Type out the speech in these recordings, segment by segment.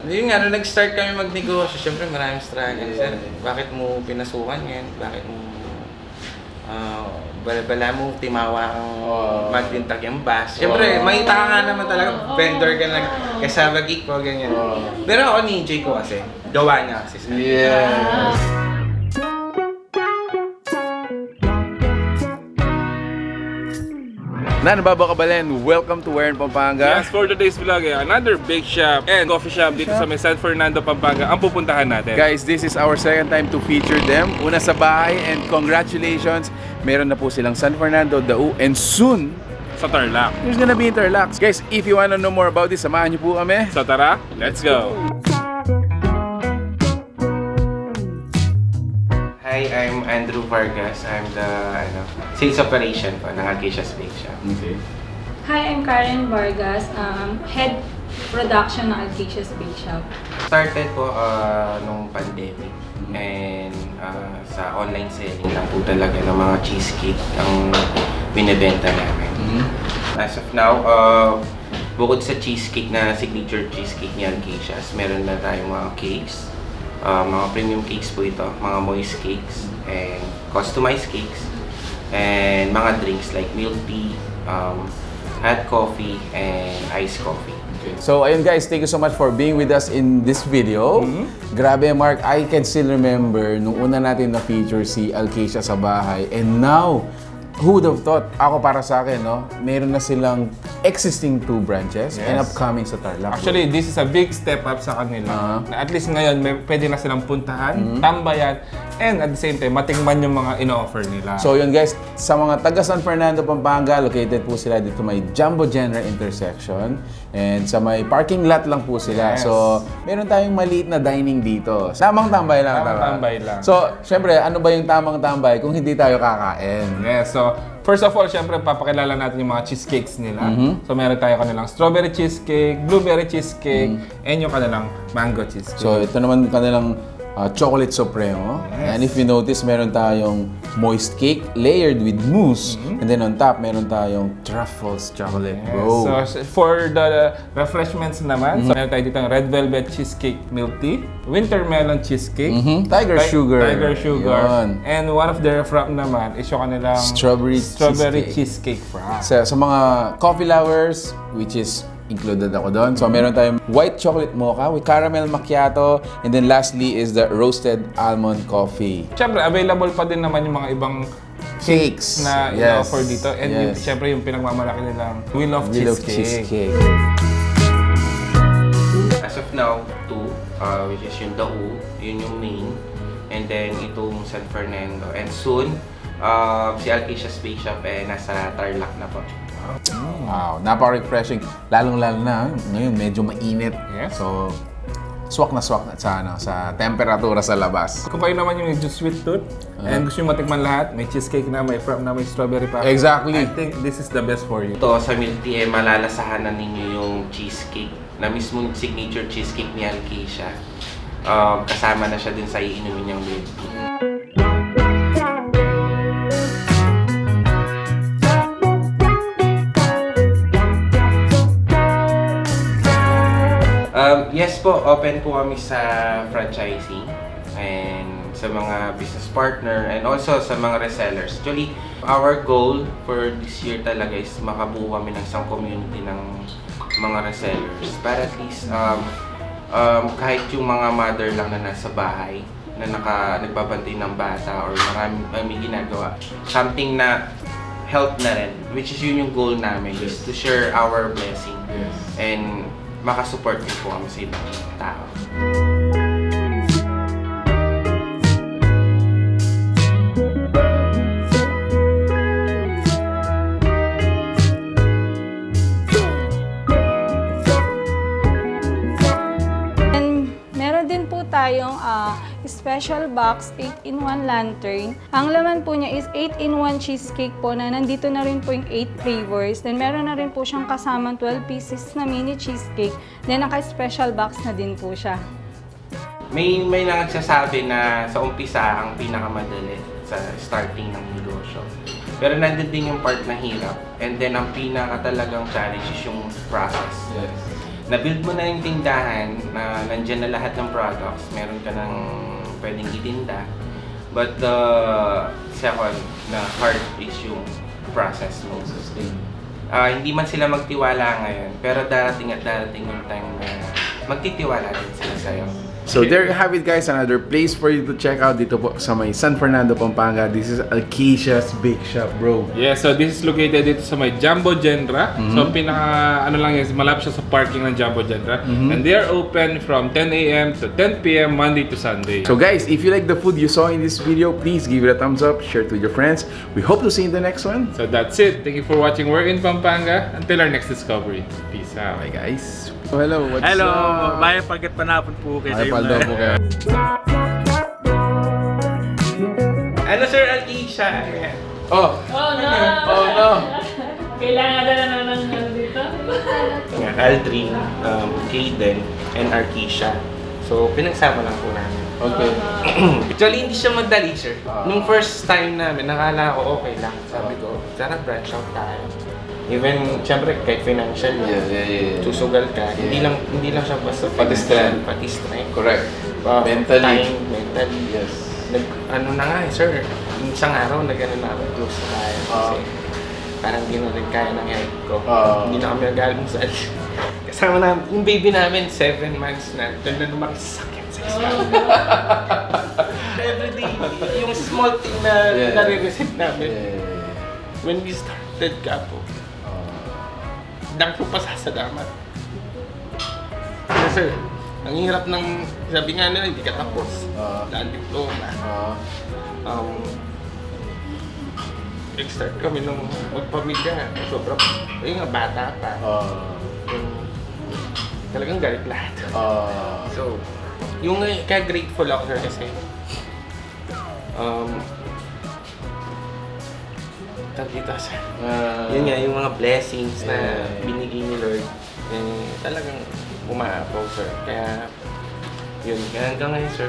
Yun nga, nung nag-start kami magnegosyo, syempre maraming struggles. Bakit mo pinasukan yan? Bakit mo bala mo timawa kang magbintag yung bus? Syempre, makita ka nga naman talaga, vendor ka na kasama geek ko, ganyan. Pero ako ni-enjoy ko kasi, gawa niya kasi. Yeah! Nababakabalan, welcome to Where in Pampanga. Yes, for today's vlog, another bake shop and coffee shop dito sa San Fernando, Pampanga ang pupuntahan natin. Guys, this is our second time to feature them. Una sa bahay and congratulations. Meron na po silang San Fernando, Dau, and soon, Sa Tarlac. there's gonna be interlocks. Guys, if you wanna know more about this, samahan niyo po kami. So tara, let's go! Hi, I'm Andrew Vargas. I'm the sales operation po ng Alkaisha's Bake Shop. Okay. Hi, I'm Karen Vargas, head production ng Alkaisha's Bake Shop. Started po nung pandemic and sa online selling lang po talaga ng mga cheesecake ang binibenta namin. As of now, bukod sa cheesecake na signature cheesecake ni Alkaisha's, meron na tayong mga cakes. Mga premium cakes po ito, mga moist cakes and customized cakes and mga drinks like Milktea, hot coffee and iced coffee. So ayun guys, thank you so much for being with us in this video. Grabe Mark, I can still remember nung una natin na-feature si Alkaisha sa bahay, and now, who would have thought? Ako para sa akin, no? Meron na silang existing 2 branches and upcoming sa Tarlac. Actually, this is a big step up sa kanila. Na at least ngayon, pwede na silang puntahan, tambayan, and at the same time, matingman yung mga ino-offer nila. So yun guys, sa mga taga San Fernando, Pampanga, located po sila dito may Jumbo Jenra intersection. And sa may parking lot lang po sila. Yes. So, meron tayong maliit na dining dito. Tamang tambay lang. Tamang tambay lang. So, syempre, ano ba yung tamang tambay kung hindi tayo kakain? Yes, so first of all, syempre papakilala natin yung mga cheesecakes nila. So meron tayo kanilang strawberry cheesecake, blueberry cheesecake, and yung kanilang mango cheesecake. So, ito naman kanilang chocolate supremo. Yes. And if you notice, meron tayong moist cake layered with mousse. And then on top, meron tayong truffles chocolate, bro. So for the refreshments naman, so meron tayo dito ng red velvet cheesecake milk tea, winter melon cheesecake, Tiger sugar. tiger sugar, Yun. and one of their frap naman is yung kanilang Strawberry cheesecake frap. Sa mga coffee lovers, which is included ako doon. So, meron tayong white chocolate mocha with caramel macchiato. And then lastly is the roasted almond coffee. Siyempre, available pa din naman yung mga ibang Cakes na i-offer dito. And yung, siyempre, yung pinagmamalaki nilang Wheel of Cheesecake. As of now, 2, which is yung Dau, yun yung main. And then itong San Fernando. And soon, si Alkaisha's Bake Shop nasa Tarlac na po. Wow, napaka-refreshing. Lalong-lalo na, ngayon medyo mainit. Yes. So, swak na sa temperatura sa labas. Kung kayo naman yung medyo sweet tooth, and gusto nyo matikman lahat, may cheesecake na, may frap na, may strawberry pa. Exactly. I think this is the best for you. Ito sa Milktea, malalasahan na ninyo yung cheesecake na mismong signature cheesecake ni Alkaisha. Kasama na siya din sa iinumin niyang Milktea. Yes po, open po kami sa franchising and sa mga business partner and also sa mga resellers. Actually, our goal for this year talaga is makabuo kami ng isang community ng mga resellers para at least kahit yung mga mother lang na nasa bahay na nagbabantay ng bata or may ginagawa, something na help na rin, which is yun yung goal namin, is to share our blessing and makasupport din po kami sa ibang tao. And meron din po tayong special box 8-in-1 lantern. Ang laman po niya is 8-in-1 cheesecake po na nandito na rin po yung 8 flavors. Then meron na rin po siyang kasamang 12 pieces na mini cheesecake. Then naka-special box na din po siya. May nagsasabi na sa umpisa ang pinakamadali sa starting ng negosyo. Pero nandun din yung part na hirap. And then ang pinaka talagang challenge is yung process. na-build mo na yung tindahan, na nandyan na lahat ng products, meron ka ng pwedeng itinda. But the second na hard is yung process mo. Hindi man sila magtiwala ngayon, pero darating at darating yung time na magtitiwala din sila sa'yo. So there you have it guys, another place for you to check out dito po sa may San Fernando, Pampanga. This is Alkaisha's Bakeshop, bro. Yeah, so this is located dito sa may Jumbo Jenra. So pinaka ano lang yan, malapit siya sa parking ng Jumbo Jenra. And they are open from 10 a.m. to 10 p.m. Monday to Sunday. So guys, if you like the food you saw in this video, please give it a thumbs up, share it with your friends. We hope to see you in the next one. So that's it. Thank you for watching We're in Pampanga. Until our next discovery. Peace out. Bye guys. So, hello, what's Hello, up? Maya Pagkat Panapon po kayo. Ay, paldo po kayo. Ano Sir Alkaisha? Oh! Oh no! Oh no! Kailangan na ng ano dito? Aldrin, Kaden, and Alkaisha. So, pinagsama lang po namin. Okay. Actually, hindi siya madali, sir. Nung first time namin, nakala ko okay lang. Sabi ko, sana branch out tayo. Even, syempre, kahit financial, susugal ka. Yeah. Hindi lang siya basta Pati strength. pati strength. Correct. Mentally. Mentally. Mentally. Yes. Ano na nga sir, yung isang araw nag-ano na ako, close na tayo. Kasi parang hindi na rin kaya ng health ko. Hindi na kami nag-almusal. Kasama namin, yung baby namin, 7 months na. Doon na lumaki sa sakit sa Everyday, yung small thing na nare-receive namin. When we started ka po, dang po pasasalamat. Kasi sir, ang hirap ng, sabi nga nila, hindi ka tapos. Dahil diploma. Nag-start kami nung magpamilya. Sobrang, ayun nga, bata pa. Talagang galit lahat. So, yung kaya grateful ako sir kasi, dito sir. Yun nga, yung mga blessings na binigay ni Lord, talagang umaapaw sir. Kaya, yun, hanggang ngayon sir,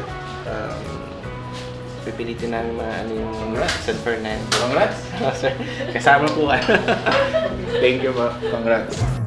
pipilitin namin ano yung San Fernando. Congrats! Sir, kasama po. Thank you po. Congrats!